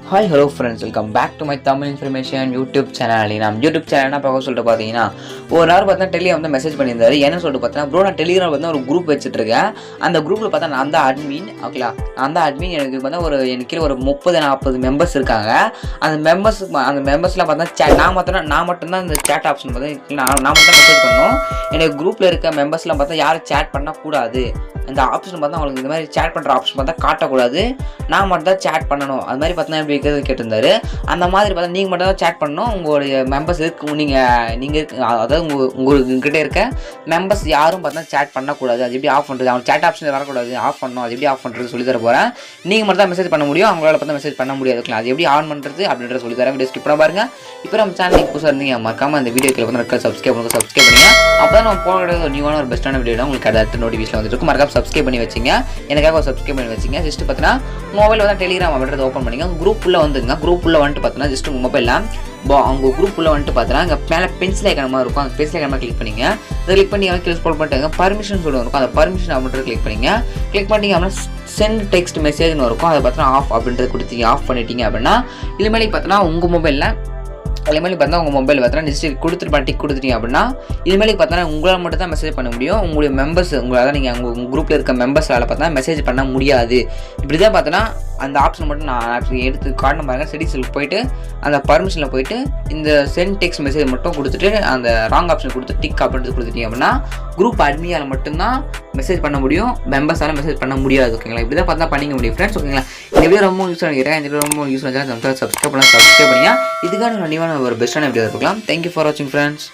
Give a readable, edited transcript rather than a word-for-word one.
Hi hello friends, welcome back to my Tamil information YouTube channel. நம்ம YouTube channel என்ன பார்க்க சொல்லிட்டு பார்த்தீங்கன்னா, ஒரு நாள் பார்த்தா டெலிகிராம் வந்து மெசேஜ் பண்ணியிருந்தாரு. என்ன சொல்லிட்டு பார்த்தீங்கன்னா, ப்ரோ நான் டெலிகிராம் வந்து ஒரு குரூப் வச்சுட்டு இருக்கேன். அந்த குரூப்பில் பார்த்தா நான் தான் அட்மின். ஓகேலா, நான் தான் அட்மின். எனக்கு பார்த்தா எனக்கு கீழே ஒரு 30-40 மெம்பர்ஸ் இருக்காங்க. அந்த மெம்பர்ஸ்லாம் பார்த்தா நான் மட்டும்தான் இந்த சேட் ஆப்ஷன் பார்த்தா நான் மட்டும் தான் மெசேஜ் பண்ணணும். எனக்கு குரூப்பில் இருக்க மெம்பர்ஸ்லாம் பார்த்தா யாரும் சேட் பண்ணக்கூடாது. இந்த ஆப்ஷன் பார்த்தா அவங்களுக்கு இந்த மாதிரி சேட் பண்ணுற ஆப்ஷன் பார்த்தா காட்டக்கூடாது. நான் மட்டும் தான் சேட் பண்ணணும். அது மாதிரி பார்த்தா எப்படி இருக்கிறது கேட்டிருந்தாரு. அந்த மாதிரி பார்த்தா நீங்கள் மட்டும் தான் சேட் பண்ணணும். உங்களுடைய மெம்பர்ஸ் நீங்கள் அதாவது உங்கள்கிட்ட இருக்க மெம்பர்ஸ் யாரும் பார்த்தா சேட் பண்ணக்கூடாது. அது எப்படி ஆஃப் பண்ணுறது, அவங்க சேட் ஆப்ஷன் வரக்கூடாது, ஆஃப் பண்ணணும். அது எப்படி ஆஃப் பண்ணுறது சொல்லி தர போகிறேன். நீங்கள் மட்டும் தான் மெசேஜ் பண்ண முடியும், அவங்களால பார்த்தா மெசேஜ் பண்ண முடியாது. அது எப்படி ஆன் பண்ணுறது அப்படின்றத சொல்லி தரேன். வீடியோ ஸ்கிப் பண்ண பாருங்கள். இப்போ நம்ம சேனலுக்கு புதுசாக இருந்தீங்க மறக்காமல் அந்த வீடியோக்கு வந்து சப்ஸ்கிரைப் பண்ணுங்க. அப்போ தான் நம்ம போகிற ஒரு நியூவான ஒரு பெஸ்ட்டான வீடியோ உங்களுக்கு அடுத்த நோட்டிஃபிகேஷன் வந்துட்டு மறக்காம சப்ஸ்கிரைப் பண்ணி வச்சிங்க. எனக்காக ஒரு சப்ஸ்கிரைப் பண்ணி வச்சிங்க. ஜஸ்ட் பார்த்தீங்கன்னா மொபைல் வந்து டெலிகிராம் அப்படின்றத ஓப்பன் பண்ணிங்க. குரூப் உள்ள வந்துங்க. குரூப் உள்ள வந்துட்டு பார்த்தீங்கன்னா ஜஸ்ட் உங்கள் மொபைலில் அவங்க குரூப் உள்ள வந்துட்டு பார்த்தீங்கன்னா இங்கே மேலே பென்சில் ஐக்கான இருக்கும். அந்த பென்சில் ஐக்கான கிளிக் பண்ணிங்க. அதை கிளிக் பண்ணி கீழே ஸ்க்ரோல் பண்ணிட்டு பர்மிஷன் சொல்லி இருக்கும். அந்த பர்மிஷன் அப்படின்றது கிளிக் பண்ணிங்க. கிளிக் பண்ணிட்டீங்க அப்படின்னா சென்ட் டெக்ஸ்ட் மெசேஜ்னு இருக்கும். அதை பார்த்தீங்கன்னா ஆஃப் அப்படின்றது கொடுத்தீங்க. ஆஃப் பண்ணிட்டீங்க அப்படின்னா இதுமாதிரி பார்த்தீங்கன்னா உங்கள் மொபைலில் அதுமாதிரி பார்த்தா உங்கள் மொபைல் பார்த்தீங்கன்னா டிஸ்ட்ரிக் டிக் கொடுத்துட்டீங்க அப்படின்னா இதுமாதிரி பார்த்தீங்கன்னா உங்களால் மட்டும் தான் மெசேஜ் பண்ண முடியும். உங்களுடைய மெம்பர்ஸ் உங்களால் நீங்கள் உங்கள் குரூப்பில் இருக்க மெம்பர்ஸால் பார்த்தா மெசேஜ் பண்ண முடியாது. இப்படி தான் பார்த்தோன்னா அந்த ஆப்ஷன் மட்டும் நான் எடுத்து காட்டணும் பாருங்கள். செட்டிங்ஸில் போய்ட்டு அந்த பர்மிஷனில் போய்ட்டு இந்த சென்ட் டெக்ஸ்ட் மெசேஜ் மட்டும் கொடுத்துட்டு அந்த ராங் ஆப்ஷன் கொடுத்து டிக் அப்படின்றது கொடுத்துட்டீங்க அப்படின்னா குரூப் அட்மியால் மட்டும்தான் மெசேஜ் பண்ண முடியும், மெம்பர்ஸால் மெசேஜ் பண்ண முடியாது. ஓகேங்களா, இப்படி தான் பார்த்தா பண்ணிக்க முடியும் ஃப்ரெண்ட்ஸ். ஓகேங்களா, இந்த வீடியோ ரொம்ப யூஸ் பண்ணிக்கிறேன். இந்த வீடியோ ரொம்ப யூஸ் பண்ணி சப்ஸ்கிரைப் பண்ணுங்க. இதுக்கான நினைவான ஒரு பெஸ்ட்டான வீடியோ இருக்கலாம். தேங்க்யூ ஃபார் வாட்சிங் ஃப்ரெண்ட்ஸ்.